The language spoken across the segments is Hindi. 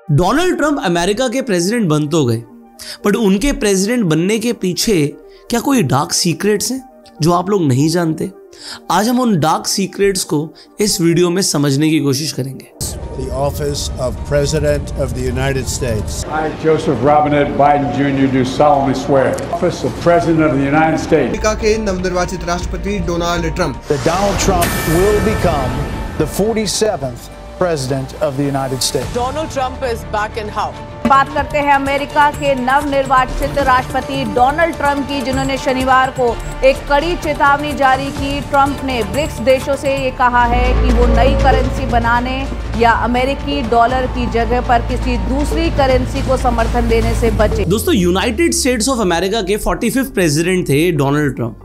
डोनाल्ड ट्रंप अमेरिका के प्रेसिडेंट बन तो गए, बट उनके प्रेसिडेंट बनने के पीछे क्या कोई डार्क सीक्रेट्स हैं जो आप लोग नहीं जानते? आज हम उन डार्क सीक्रेट्स को इस वीडियो में समझने की कोशिश करेंगे। The office of President of the United States. I, Joseph Robinette Biden Jr., do solemnly swear. Office of President of the United States. America के नवनिर्वाचित राष्ट्रपति Donald Trump. That Donald Trump will become the 47th President of the United States. Donald Trump is back in house. बात करते हैं अमेरिका के नवनिर्वाचित राष्ट्रपति डोनाल्ड ट्रंप की, जिन्होंने शनिवार को एक कड़ी चेतावनी जारी की। ट्रंप ने ब्रिक्स देशों से ये कहा है कि वो नई करेंसी बनाने या अमेरिकी डॉलर की जगह पर किसी दूसरी करेंसी को समर्थन देने से बचे। दोस्तों, यूनाइटेड स्टेट्स ऑफ अमेरिका के 45th प्रेसिडेंट थे डोनाल्ड ट्रंप,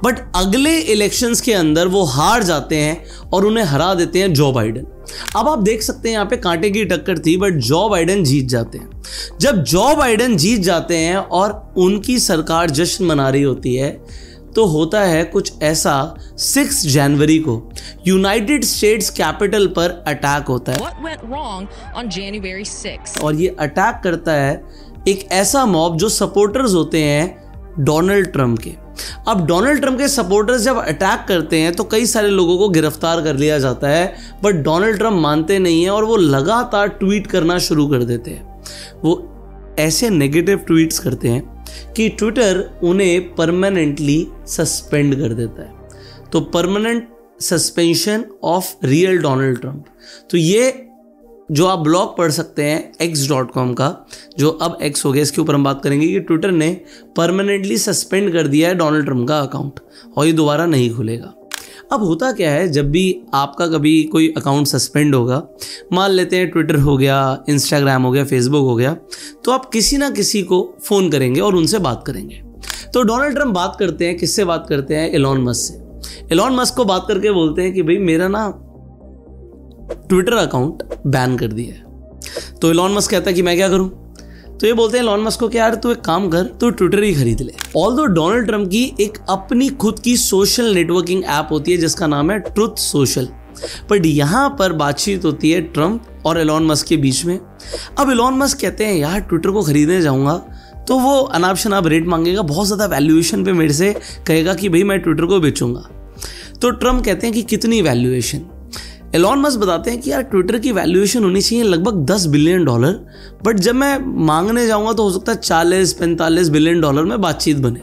बट अगले इलेक्शंस के अंदर वो हार जाते हैं और उन्हें हरा देते हैं जो बाइडेन। अब आप देख सकते हैं यहाँ पे कांटे की टक्कर थी, बट जो बाइडेन जीत जाते हैं। जब जो बाइडेन जीत जाते हैं और उनकी सरकार जश्न मना रही होती है, तो होता है कुछ ऐसा। 6 जनवरी को यूनाइटेड स्टेट्स कैपिटल पर अटैक होता है। What went wrong on January 6th? और ये अटैक करता है एक ऐसा मॉब जो सपोर्टर्स होते हैं डोनाल्ड ट्रंप के। अब डोनाल्ड ट्रंप के सपोर्टर्स जब अटैक करते हैं तो कई सारे लोगों को गिरफ्तार कर लिया जाता है, बट डोनाल्ड ट्रंप मानते नहीं हैं और वो लगातार ट्वीट करना शुरू कर देते हैं। वो ऐसे नेगेटिव ट्वीट्स करते हैं कि ट्विटर उन्हें परमानेंटली सस्पेंड कर देता है। तो permanent suspension of real Donald Trump. तो ये जो आप ब्लॉग पढ़ सकते हैं x.com का, जो अब X हो गया, इसके ऊपर हम बात करेंगे कि ट्विटर ने परमानेंटली सस्पेंड कर दिया है डोनाल्ड ट्रंप का अकाउंट और ये दोबारा नहीं खुलेगा। अब होता क्या है, जब भी आपका कभी कोई अकाउंट सस्पेंड होगा, मान लेते हैं ट्विटर हो गया, इंस्टाग्राम हो गया, फेसबुक हो गया, तो आप किसी ना किसी को फ़ोन करेंगे और उनसे बात करेंगे। तो डोनाल्ड ट्रंप बात करते हैं, किससे बात करते हैं? एलॉन मस्क से। एलॉन मस्क को बात करके बोलते हैं कि भाई मेरा ना ट्विटर अकाउंट बैन कर दिया है। तो एलॉन मस्क कहता है कि मैं क्या करूं? तो ये बोलते हैं एलॉन मस्क को कि यार तू एक काम कर, तू ट्विटर ही खरीद ले। ऑल्दो डोनाल्ड ट्रंप की एक अपनी खुद की सोशल नेटवर्किंग ऐप होती है जिसका नाम है ट्रुथ सोशल, बट यहाँ पर बातचीत होती है ट्रंप और एलॉन मस्क के बीच में। अब एलॉन मस्क कहते हैं यार ट्विटर को खरीदने जाऊँगा तो वो अनाप शनाप रेट मांगेगा, बहुत ज़्यादा वैल्यूएशन पे मेरे से कहेगा कि भाई मैं ट्विटर को बेचूंगा। तो ट्रंप कहते हैं कि कितनी वैल्यूएशन? एलॉन मस्क बताते हैं कि यार ट्विटर की वैल्यूएशन होनी चाहिए लगभग $10 बिलियन, बट जब मैं मांगने जाऊंगा तो हो सकता है 40-45 बिलियन डॉलर में बातचीत बने।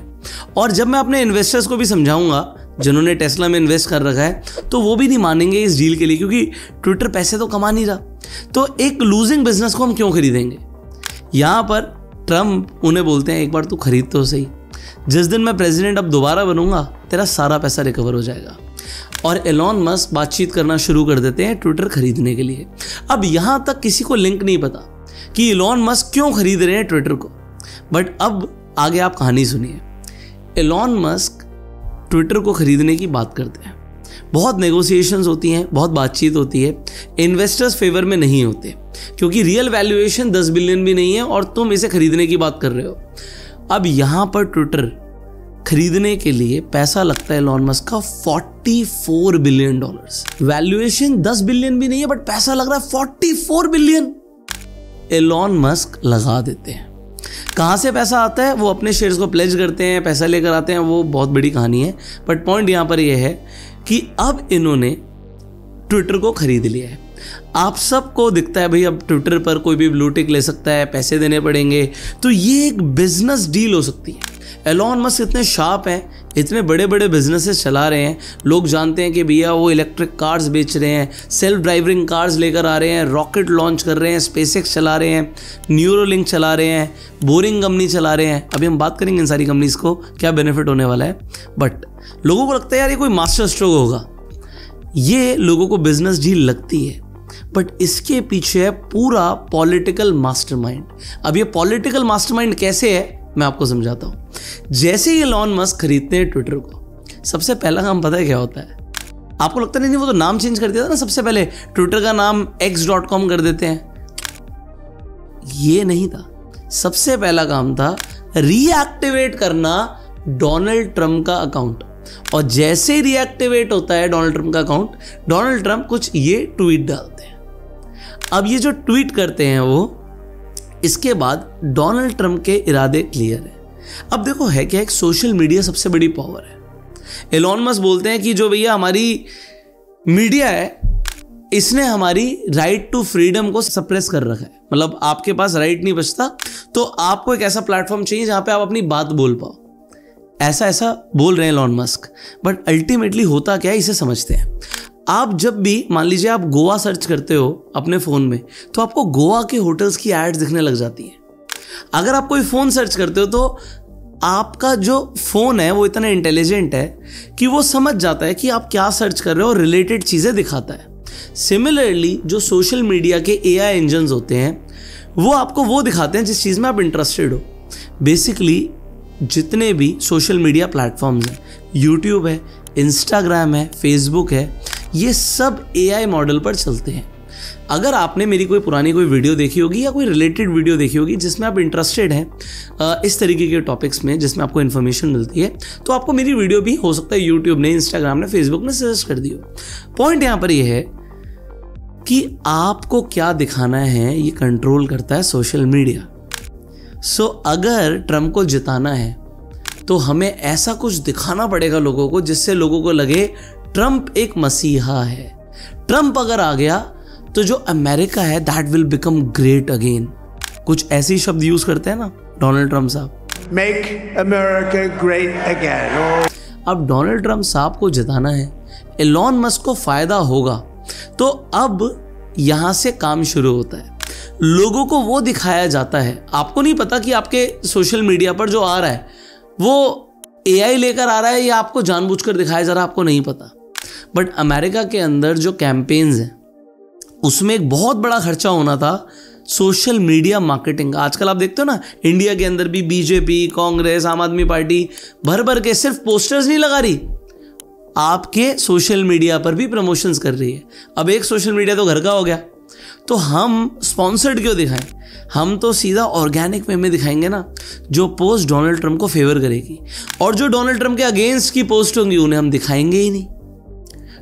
और जब मैं अपने इन्वेस्टर्स को भी समझाऊंगा जिन्होंने टेस्ला में इन्वेस्ट कर रखा है, तो वो भी नहीं मानेंगे इस डील के लिए, क्योंकि ट्विटर पैसे तो कमा नहीं रहा। तो एक लूजिंग बिजनेस को हम क्यों खरीदेंगे? यहाँ पर ट्रंप उन्हें बोलते हैं एक बार तू खरीद तो सही, जिस दिन मैं प्रेसिडेंट अब दोबारा बनूंगा तेरा सारा पैसा रिकवर हो जाएगा। और एलॉन मस्क बातचीत करना शुरू कर देते हैं ट्विटर खरीदने के लिए। अब यहां तक किसी को लिंक नहीं पता कि एलॉन मस्क क्यों खरीद रहे हैं ट्विटर को, बट अब आगे आप कहानी सुनिए। एलॉन मस्क ट्विटर को खरीदने की बात करते हैं, बहुत नेगोशिएशंस होती हैं, बहुत बातचीत होती है, इन्वेस्टर्स फेवर में नहीं होते क्योंकि रियल वैल्यूएशन 10 बिलियन भी नहीं है और तुम इसे खरीदने की बात कर रहे हो। अब यहां पर ट्विटर खरीदने के लिए पैसा लगता है एलॉन मस्क का $44 बिलियन। वैल्यूएशन 10 बिलियन भी नहीं है, बट पैसा लग रहा है 44 बिलियन। एलॉन मस्क लगा देते हैं। कहां से पैसा आता है? वो अपने शेयर्स को प्लेज करते हैं, पैसा लेकर आते हैं, वो बहुत बड़ी कहानी है, बट पॉइंट यहां पर यह है कि अब इन्होंने ट्विटर को खरीद लिया है। आप सबको दिखता है भाई अब ट्विटर पर कोई भी ब्लू टिक ले सकता है, पैसे देने पड़ेंगे, तो ये एक बिजनेस डील हो सकती है। एलॉन मस्क इतने शार्प हैं, इतने बड़े बड़े बिजनेसेस चला रहे हैं, लोग जानते हैं कि भैया वो इलेक्ट्रिक कार्स बेच रहे हैं, सेल्फ ड्राइविंग कार्स लेकर आ रहे हैं, रॉकेट लॉन्च कर रहे हैं, स्पेसएक्स चला रहे हैं, न्यूरोलिंक चला रहे हैं, बोरिंग कंपनी चला रहे हैं। अभी हम बात करेंगे इन सारी कंपनीज को क्या बेनिफिट होने वाला है, बट लोगों को लगता है यार ये कोई मास्टर स्ट्रोक होगा। ये लोगों को बिजनेस डील लगती है, बट इसके पीछे है पूरा पॉलिटिकल मास्टरमाइंड। अब ये पॉलिटिकल मास्टरमाइंड कैसे है मैं आपको समझाता हूं। जैसे ही एलॉन मस्क खरीदते हैं ट्विटर को, सबसे पहला काम पता है क्या होता है? आपको लगता नहीं वो तो नाम चेंज कर दिया था ना, सबसे पहले ट्विटर का नाम x.com कर देते हैं। ये नहीं था, सबसे पहला काम था रीएक्टिवेट करना डोनाल्ड ट्रंप का अकाउंट। और जैसे ही रीएक्टिवेट होता है डोनाल्ड ट्रंप का अकाउंट, डोनाल्ड ट्रंप कुछ ये ट्वीट डालते हैं। अब ये जो ट्वीट करते हैं वो इसके बाद डोनाल्ड ट्रंप के इरादे क्लियर है। अब देखो है क्या, एक सोशल मीडिया सबसे बड़ी पावर है। एलोन मस्क बोलते हैं कि जो भैया हमारी मीडिया है इसने हमारी राइट टू फ्रीडम को सप्रेस कर रखा है, मतलब आपके पास राइट नहीं बचता, तो आपको एक ऐसा प्लेटफॉर्म चाहिए जहां पे आप अपनी बात बोल पाओ। ऐसा बोल रहे हैं एलोन मस्क, बट अल्टीमेटली होता क्या है इसे समझते हैं। आप जब भी मान लीजिए आप गोवा सर्च करते हो अपने फ़ोन में, तो आपको गोवा के होटल्स की एड्स दिखने लग जाती हैं। अगर आप कोई फ़ोन सर्च करते हो तो आपका जो फ़ोन है वो इतना इंटेलिजेंट है कि वो समझ जाता है कि आप क्या सर्च कर रहे हो और रिलेटेड चीज़ें दिखाता है। सिमिलरली जो सोशल मीडिया के AI इंजन्स होते हैं वो आपको वो दिखाते हैं जिस चीज़ में आप इंटरेस्टेड हो। बेसिकली जितने भी सोशल मीडिया प्लेटफॉर्म्स हैं, यूट्यूब है, इंस्टाग्राम है, फेसबुक है, ये सब AI मॉडल पर चलते हैं। अगर आपने मेरी कोई पुरानी कोई वीडियो देखी होगी या कोई रिलेटेड वीडियो देखी होगी जिसमें आप इंटरेस्टेड हैं इस तरीके के टॉपिक्स में जिसमें आपको इन्फॉर्मेशन मिलती है, तो आपको मेरी वीडियो भी हो सकता है यूट्यूब ने, इंस्टाग्राम ने, फेसबुक ने सजेस्ट कर दी हो। पॉइंट यहाँ पर यह है कि आपको क्या दिखाना है ये कंट्रोल करता है सोशल मीडिया। सो अगर ट्रंप को जिताना है तो हमें ऐसा कुछ दिखाना पड़ेगा लोगों को जिससे लोगों को लगे ट्रंप एक मसीहा है। ट्रंप अगर आ गया तो जो अमेरिका है that will become great again. कुछ ऐसे ही शब्द यूज करते हैं ना डोनाल्ड ट्रंप साहब, Make America great again. अब डोनाल्ड ट्रंप साहब को जिताना है, एलोन मस्क को फायदा होगा, तो अब यहां से काम शुरू होता है। लोगों को वो दिखाया जाता है। आपको नहीं पता कि आपके सोशल मीडिया पर जो आ रहा है वो AI लेकर आ रहा है या आपको जानबूझकर दिखाया जा रहा है, आपको नहीं पता। बट अमेरिका के अंदर जो कैंपेन्स हैं उसमें एक बहुत बड़ा खर्चा होना था सोशल मीडिया मार्केटिंग। आजकल आप देखते हो ना इंडिया के अंदर भी बीजेपी, कांग्रेस, आम आदमी पार्टी भर भर के सिर्फ पोस्टर्स नहीं लगा रही, आपके सोशल मीडिया पर भी प्रमोशंस कर रही है। अब एक सोशल मीडिया तो घर का हो गया, तो हम स्पॉन्सर्ड क्यों दिखाएं? हम तो सीधा ऑर्गेनिक वे में दिखाएंगे ना, जो पोस्ट डोनाल्ड ट्रंप को फेवर करेगी, और जो डोनाल्ड ट्रंप के अगेंस्ट की पोस्ट होंगी उन्हें हम दिखाएंगे ही नहीं।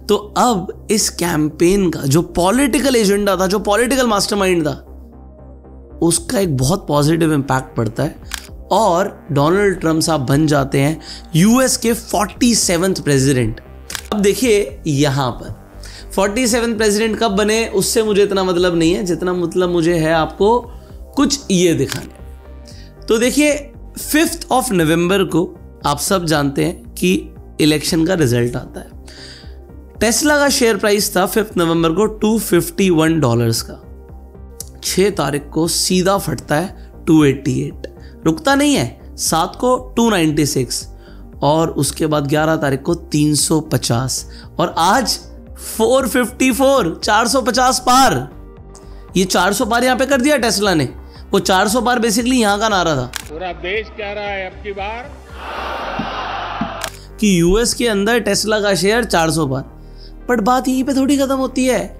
तो अब इस कैंपेन का जो पॉलिटिकल एजेंडा था, जो पॉलिटिकल मास्टरमाइंड था, उसका एक बहुत पॉजिटिव इंपैक्ट पड़ता है और डोनाल्ड ट्रंप साहब बन जाते हैं यूएस के 47वें प्रेसिडेंट। अब देखिए यहां पर 47वें प्रेसिडेंट कब बने उससे मुझे इतना मतलब नहीं है, जितना मतलब मुझे है आपको कुछ ये दिखाने। तो देखिए 5 नवंबर को आप सब जानते हैं कि इलेक्शन का रिजल्ट आता है। टेस्ला का शेयर प्राइस था 5 नवंबर को $251 का। 6 तारीख को सीधा फटता है 288, रुकता नहीं है, 7 को 296 और उसके बाद 11 तारीख को 350 और आज 454, 450 पार। ये 400 पार यहां पे कर दिया टेस्ला ने। वो 400 पार बेसिकली यहां का नारा था। पूरा देश कह रहा है अब की बार कि यूएस के अंदर टेस्ला का शेयर 400 पार। बट बात यहीं पे थोड़ी खत्म होती है।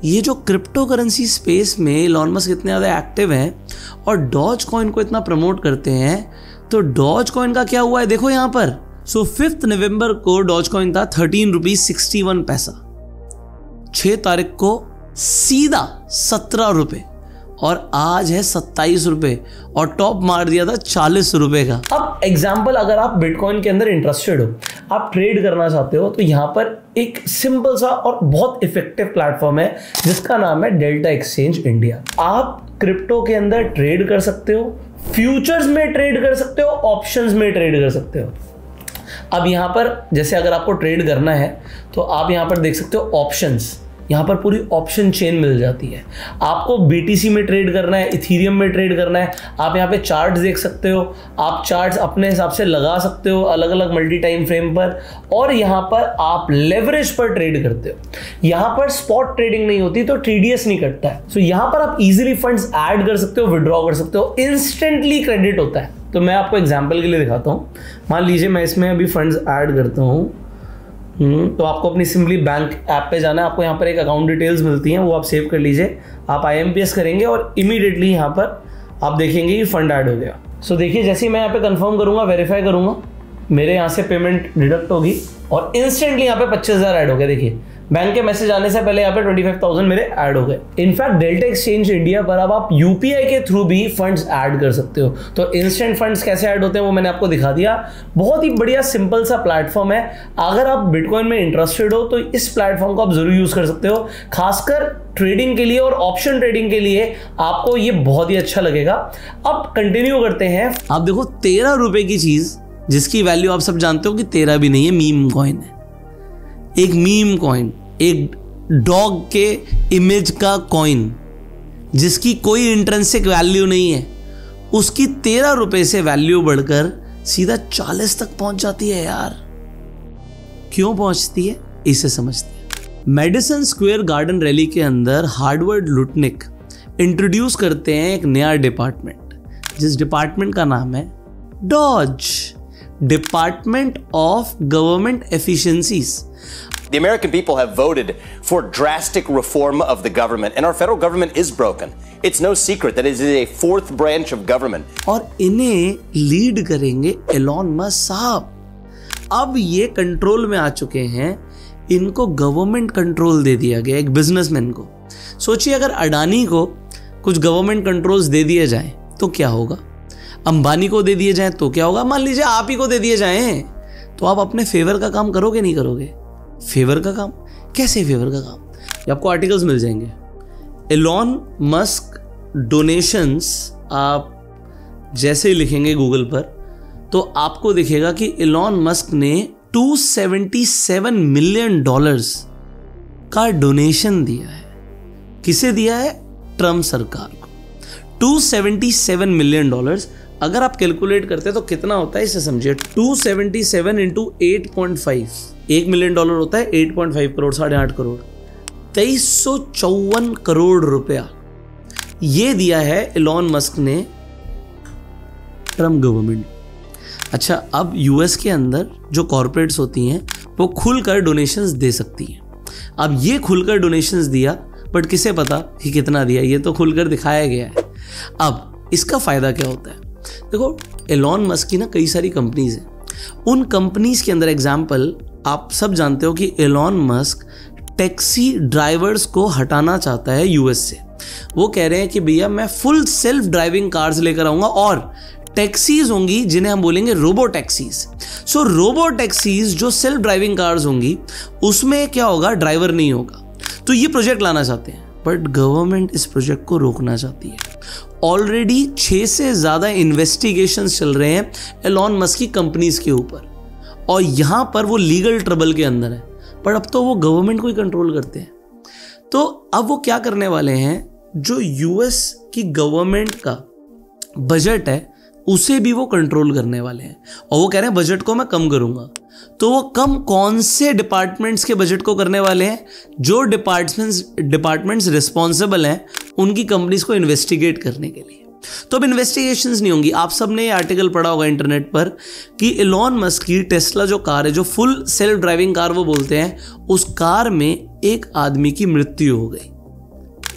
ये जो क्रिप्टो करेंसी स्पेस में एलोन मस्क इतने ज़्यादा एक्टिव हैं और डॉज कॉइन को इतना प्रमोट करते हैं, तो डॉज कॉइन का क्या हुआ है देखो यहाँ पर। सो 5 नवंबर को डॉज कॉइन था 13 रुपीज 61 पैसा, 6 तारीख को सीधा 17 रुपए और आज है 27 रुपए और टॉप मार दिया था 40 रुपए का। अब एग्जाम्पल, अगर आप बिटकॉइन के अंदर इंटरेस्टेड हो, आप ट्रेड करना चाहते हो, तो यहाँ पर एक सिंपल सा और बहुत इफेक्टिव प्लेटफॉर्म है जिसका नाम है डेल्टा एक्सचेंज इंडिया। आप क्रिप्टो के अंदर ट्रेड कर सकते हो, फ्यूचर्स में ट्रेड कर सकते हो, ऑप्शंस में ट्रेड कर सकते हो। अब यहाँ पर जैसे अगर आपको ट्रेड करना है तो आप यहाँ पर देख सकते हो ऑप्शंस, यहाँ पर पूरी ऑप्शन चेन मिल जाती है। आपको BTC में ट्रेड करना है, इथीरियम में ट्रेड करना है, आप यहाँ पे चार्ट्स देख सकते हो, आप चार्ट्स अपने हिसाब से लगा सकते हो अलग अलग मल्टी टाइम फ्रेम पर, और यहाँ पर आप लेवरेज पर ट्रेड करते हो। यहाँ पर स्पॉट ट्रेडिंग नहीं होती तो TDS नहीं कटता है। सो यहाँ पर आप इजीली फंड्स ऐड कर सकते हो, विड्रॉ कर सकते हो, इंस्टेंटली क्रेडिट होता है। तो मैं आपको एग्जाम्पल के लिए दिखाता हूँ। मान लीजिए मैं इसमें अभी फंड्स ऐड करता हूँ, तो आपको अपनी सिंपली बैंक ऐप पे जाना है, आपको यहाँ पर एक अकाउंट डिटेल्स मिलती हैं, वो आप सेव कर लीजिए। आप IMPS करेंगे और इमीडिएटली यहाँ पर आप देखेंगे कि फंड ऐड हो गया। सो देखिए जैसे ही मैं यहाँ पे कंफर्म करूँगा, वेरीफाई करूँगा, मेरे यहाँ से पेमेंट डिडक्ट होगी और इंस्टेंटली यहाँ पे 25,000 ऐड हो गया। देखिए बैंक के मैसेज आने से पहले यहाँ पे 25,000 मेरे ऐड हो गए। इनफैक्ट डेल्टा एक्सचेंज इंडिया पर अब आप यूपीआई के थ्रू भी फंड्स ऐड कर सकते हो। तो इंस्टेंट फंड्स कैसे ऐड होते हैं वो मैंने आपको दिखा दिया। बहुत ही बढ़िया सिंपल सा प्लेटफॉर्म है। अगर आप बिटकॉइन में इंटरेस्टेड हो तो इस प्लेटफॉर्म को आप जरूर यूज कर सकते हो, खासकर ट्रेडिंग के लिए और ऑप्शन ट्रेडिंग के लिए आपको ये बहुत ही अच्छा लगेगा। अब कंटिन्यू करते हैं। आप देखो 13 रुपए की चीज जिसकी वैल्यू आप सब जानते हो कि 13 भी नहीं है, मीम कॉइन है। एक मीम कॉइन, एक डॉग के इमेज का कॉइन जिसकी कोई इंट्रिंसिक वैल्यू नहीं है, उसकी 13 रुपए से वैल्यू बढ़कर सीधा 40 तक पहुंच जाती है यार। क्यों पहुंचती है इसे समझते हैं। मेडिसन स्क्वायर गार्डन रैली के अंदर हार्वर्ड लुटनिक इंट्रोड्यूस करते हैं एक नया डिपार्टमेंट, जिस डिपार्टमेंट का नाम है DOGE, Department of Government Efficiencies. The American people have voted for drastic reform of the government, and our federal government is broken. It's no secret that it is a fourth branch of government. और इन्हें लीड करेंगे एलॉन मस्क साहब। अब ये कंट्रोल में आ चुके हैं, इनको गवर्नमेंट कंट्रोल दे दिया गया एक बिजनेसमैन को। सोचिए अगर अडानी को कुछ गवर्नमेंट कंट्रोल्स दे दिए जाएं तो क्या होगा, अंबानी को दे दिए जाएं तो क्या होगा, मान लीजिए आप ही को दे दिए जाएं, तो आप अपने फेवर का काम करोगे नहीं करोगे? फेवर का काम कैसे? फेवर का काम ये आपको आर्टिकल्स मिल जाएंगे। एलॉन मस्क डोनेशंस आप जैसे ही लिखेंगे गूगल पर तो आपको दिखेगा कि एलॉन मस्क ने $277 मिलियन का डोनेशन दिया है। किसे दिया है? ट्रम्प सरकार को। $277 मिलियन अगर आप कैलकुलेट करते हैं तो कितना होता है इसे समझिए। 277 इंटू 8.5, $1 मिलियन होता है 8.5 करोड़, 8.5 करोड़, 2354 करोड़ रुपया ये दिया है एलॉन मस्क ने ट्रम्प गवर्नमेंट। अच्छा, अब यूएस के अंदर जो कॉर्पोरेट्स होती हैं वो खुलकर डोनेशंस दे सकती हैं। अब ये खुलकर डोनेशंस दिया, बट किसे पता कि कितना दिया, ये तो खुलकर दिखाया गया है। अब इसका फायदा क्या होता है? देखो एलॉन मस्क की ना कई सारी कंपनीज हैं, उन कंपनीज के अंदर एग्जाम्पल आप सब जानते हो कि एलॉन मस्क टैक्सी ड्राइवर्स को हटाना चाहता है यूएस से। वो कह रहे हैं कि भैया मैं फुल सेल्फ ड्राइविंग कार्स लेकर आऊंगा और टैक्सीज होंगी जिन्हें हम बोलेंगे रोबो टैक्सीज। सो रोबो टैक्सीज जो सेल्फ ड्राइविंग कार्स होंगी उसमें क्या होगा, ड्राइवर नहीं होगा। तो ये प्रोजेक्ट लाना चाहते हैं, बट गवर्नमेंट इस प्रोजेक्ट को रोकना चाहती है। ऑलरेडी 6 से ज्यादा इन्वेस्टिगेशंस चल रहे हैं एलॉन मस्क की कंपनीज के ऊपर और यहां पर वो लीगल ट्रबल के अंदर है, पर अब तो वो गवर्नमेंट को ही कंट्रोल करते हैं। तो अब वो क्या करने वाले हैं, जो यूएस की गवर्नमेंट का बजट है उसे भी वो कंट्रोल करने वाले हैं और वो कह रहे हैं बजट को मैं कम करूंगा। तो वो कम कौन से डिपार्टमेंट्स के बजट को करने वाले हैं? जो डिपार्टमेंट्स रिस्पॉन्सिबल हैं उनकी कंपनीज को इन्वेस्टिगेट करने के लिए। तो अब इन्वेस्टिगेशंस नहीं होंगी। आप सबने ये आर्टिकल पढ़ा होगा इंटरनेट पर कि एलॉन मस्क की टेस्ला जो कार है, जो फुल सेल्फ ड्राइविंग कार वो बोलते हैं, उस कार में एक आदमी की मृत्यु हो गई,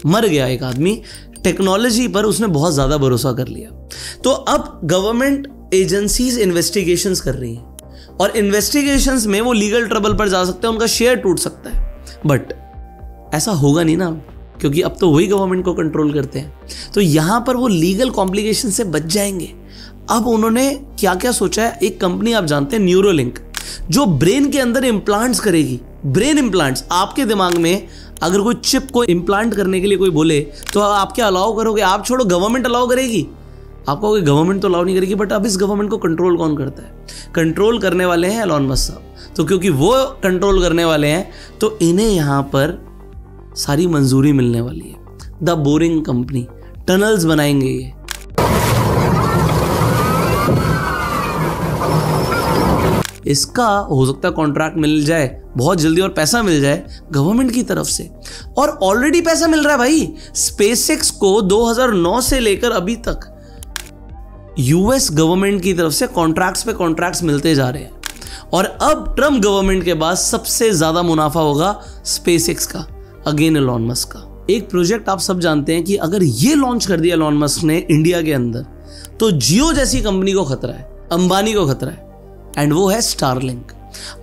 मर गया एक आदमी। टेक्नोलॉजी पर उसने बहुत ज्यादा भरोसा कर लिया। तो अब गवर्नमेंट एजेंसीज इन्वेस्टिगेशंस कर रही हैं और इन्वेस्टिगेशंस में वो लीगल ट्रबल पर जा सकते हैं, उनका शेयर टूट सकता है। बट ऐसा होगा नहीं ना, क्योंकि अब तो वही गवर्नमेंट को कंट्रोल करते हैं। तो यहां पर वो लीगल कॉम्प्लिकेशन से बच जाएंगे। अब उन्होंने क्या क्या सोचा है, एक कंपनी आप जानते हैं न्यूरोलिंक, जो ब्रेन के अंदर इम्प्लांट्स करेगी। ब्रेन इम्प्लांट्स, आपके दिमाग में अगर कोई चिप को इम्प्लांट करने के लिए कोई बोले तो आप क्या अलाउ करोगे? आप छोड़ो, गवर्नमेंट अलाउ करेगी? आप कहोगे गवर्नमेंट तो अलाउ नहीं करेगी। बट अब इस गवर्नमेंट को कंट्रोल कौन करता है? कंट्रोल करने वाले हैं एलॉन मस्क साहब। तो क्योंकि वो कंट्रोल करने वाले हैं तो इन्हें यहां पर सारी मंजूरी मिलने वाली है। द बोरिंग कंपनी, टनल्स बनाएंगे ये। इसका हो सकता है कॉन्ट्रैक्ट मिल जाए बहुत जल्दी और पैसा मिल जाए गवर्नमेंट की तरफ से, और ऑलरेडी पैसा मिल रहा है भाई। स्पेसएक्स को 2009 से लेकर अभी तक यूएस गवर्नमेंट की तरफ से कॉन्ट्रैक्ट्स पे कॉन्ट्रैक्ट्स मिलते जा रहे हैं और अब ट्रम्प गवर्नमेंट के बाद सबसे ज्यादा मुनाफा होगा स्पेसएक्स का, अगेन एलॉन मस्क का। एक प्रोजेक्ट आप सब जानते हैं कि अगर ये लॉन्च कर दिया एलॉन मस्क ने इंडिया के अंदर तो जियो जैसी कंपनी को खतरा है, अंबानी को खतरा है, एंड वो है स्टारलिंक।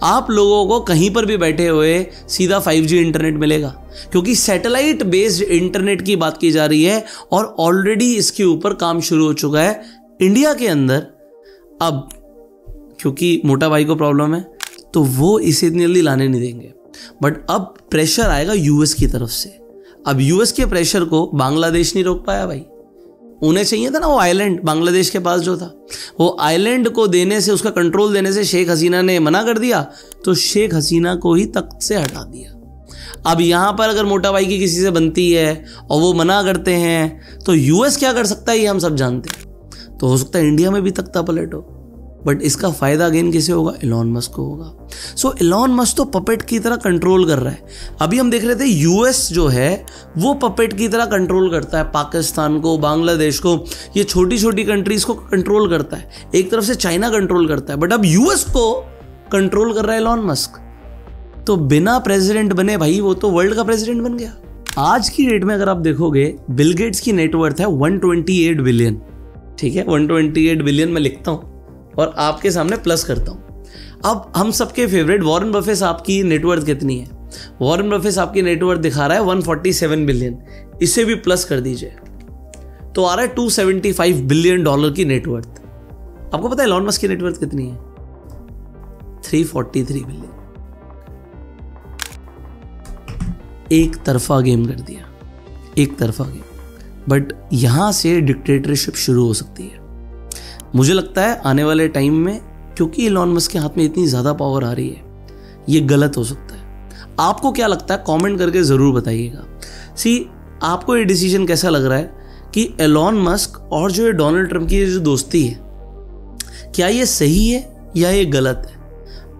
आप लोगों को कहीं पर भी बैठे हुए सीधा 5G इंटरनेट मिलेगा, क्योंकि सैटेलाइट बेस्ड इंटरनेट की बात की जा रही है और ऑलरेडी इसके ऊपर काम शुरू हो चुका है इंडिया के अंदर। अब क्योंकि मोटा भाई को प्रॉब्लम है तो वो इसे इतनी जल्दी लाने नहीं देंगे, बट अब प्रेशर आएगा यूएस की तरफ से। अब यूएस के प्रेशर को बांग्लादेश नहीं रोक पाया भाई, उन्हें चाहिए था ना वो आइलैंड बांग्लादेश के पास जो था, वो आइलैंड को देने से, उसका कंट्रोल देने से शेख हसीना ने मना कर दिया, तो शेख हसीना को ही तख्त से हटा दिया। अब यहां पर अगर मोटा भाई की किसी से बनती है और वो मना करते हैं तो यूएस क्या कर सकता है ये हम सब जानते हैं। तो हो सकता है इंडिया में भी तख्ता पलट हो, बट इसका फायदा अगेन किसे होगा? एलॉन मस्क को होगा। सो एलॉन मस्क तो पपेट की तरह कंट्रोल कर रहा है। अभी हम देख रहे थे यूएस जो है वो पपेट की तरह कंट्रोल करता है पाकिस्तान को, बांग्लादेश को, ये छोटी छोटी कंट्रीज को कंट्रोल करता है। एक तरफ से चाइना कंट्रोल करता है, बट अब यूएस को कंट्रोल कर रहा है एलॉन मस्क। तो बिना प्रेसिडेंट बने भाई वो तो वर्ल्ड का प्रेसिडेंट बन गया। आज की डेट में अगर आप देखोगे बिल गेट्स की नेटवर्थ है 128 बिलियन। ठीक है, 128 बिलियन मैं लिखता हूं और आपके सामने प्लस करता हूं। अब हम सबके फेवरेट वॉरेन बफे साहब की नेटवर्थ कितनी है? वॉरेन बफे साहब की नेटवर्थ दिखा रहा है 147 बिलियन, इसे भी प्लस कर दीजिए तो आ रहा है 275 बिलियन डॉलर की नेटवर्थ। आपको पता है एलॉन मस्क की नेटवर्थ कितनी है? 343 बिलियन। एक तरफा गेम कर दिया, एक तरफा गेम। बट यहां से डिक्टेटरशिप शुरू हो सकती है। मुझे लगता है आने वाले टाइम में, क्योंकि एलॉन मस्क के हाथ में इतनी ज़्यादा पावर आ रही है, ये गलत हो सकता है। आपको क्या लगता है? कमेंट करके ज़रूर बताइएगा। आपको ये डिसीजन कैसा लग रहा है कि एलॉन मस्क और जो ये डोनाल्ड ट्रंप की जो दोस्ती है, क्या ये सही है या ये गलत है?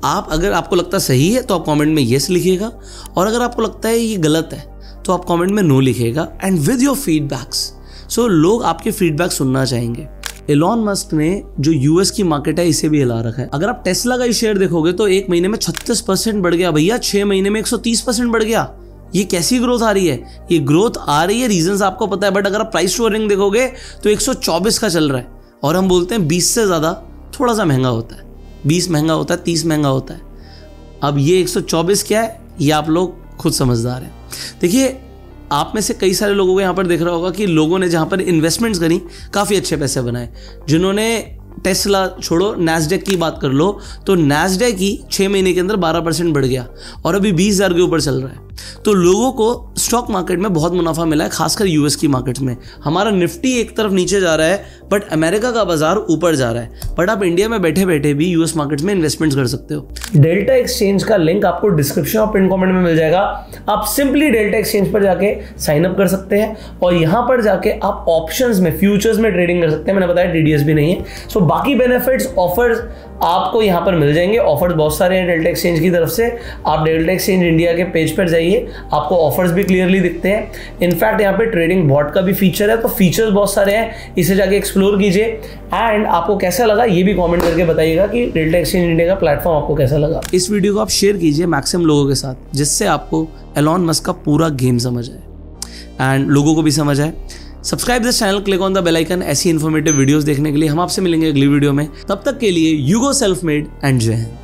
अगर आपको लगता है सही है तो आप कमेंट में येस लिखिएगा, और अगर आपको लगता है ये गलत है तो आप कमेंट में नो लिखिएगा, एंड विद योर फीडबैक्स। लोग आपके फीडबैक सुनना चाहेंगे। एलॉन मस्क ने जो यूएस की मार्केट है इसे भी हिला रखा है। अगर आप टेस्ला का ही शेयर देखोगे तो एक महीने में 36% बढ़ गया भैया, 6 महीने में 130% बढ़ गया। ये कैसी ग्रोथ आ रही है? ये ग्रोथ आ रही है, रीजंस आपको पता है, बट अगर आप प्राइस टू अर्निंग देखोगे तो 124 का चल रहा है, और हम बोलते हैं 20 से ज़्यादा थोड़ा सा महंगा होता है, 20 महंगा होता है, 30 महंगा होता है। अब ये 124 क्या है, ये आप लोग खुद समझदार हैं। देखिए, आप में से कई सारे लोगों को यहाँ पर देख रहा होगा कि लोगों ने जहाँ पर इन्वेस्टमेंट्स करी काफ़ी अच्छे पैसे बनाए। जिन्होंने टेस्ला छोड़ो, नैस्डैक की बात कर लो, तो नैस्डैक ही 6 महीने के अंदर 12% बढ़ गया और अभी 20,000 के ऊपर चल रहा है। तो लोगों को स्टॉक मार्केट में बहुत मुनाफा मिला है, खासकर यूएस की मार्केट में। हमारा निफ्टी एक तरफ नीचे जा रहा है, बट अमेरिका का बाजार ऊपर जा रहा है। बट आप इंडिया में बैठे बैठे भी यूएस मार्केट में इन्वेस्टमेंट कर सकते हो। डेल्टा एक्सचेंज का लिंक आपको डिस्क्रिप्शन और पिन कमेंट में मिल जाएगा। आप सिंपली डेल्टा एक्सचेंज पर जाके साइन अप कर सकते हैं और यहाँ पर जाके आप ऑप्शंस में, फ्यूचर्स में ट्रेडिंग कर सकते हैं। मैंने बताया टीडीएस भी नहीं है। बाकी बेनिफिट्स, ऑफर्स आपको यहाँ पर मिल जाएंगे। ऑफर्स बहुत सारे हैं डेल्टा एक्सचेंज की तरफ से। आप डेल्टा एक्सचेंज इंडिया के पेज पर जाइए, आपको ऑफर्स भी क्लियरली दिखते हैं। इनफैक्ट यहाँ पे ट्रेडिंग बॉट का भी फीचर है, तो फीचर्स बहुत सारे हैं, इसे जाके एक्सप्लोर कीजिए। एंड आपको कैसा लगा ये भी कमेंट करके बताइएगा कि डेल्टा एक्सचेंज इंडिया का प्लेटफॉर्म आपको कैसा लगा। इस वीडियो को आप शेयर कीजिए मैक्सिमम लोगों के साथ, जिससे आपको एलॉन मस्क का पूरा गेम समझ आए एंड लोगों को भी समझ आए। Subscribe this channel, click on the bell icon ऐसी इन्फॉर्मेटिव वीडियोस देखने के लिए। हम आपसे मिलेंगे अगली वीडियो में, तब तक के लिए you go self made and जय हिंद।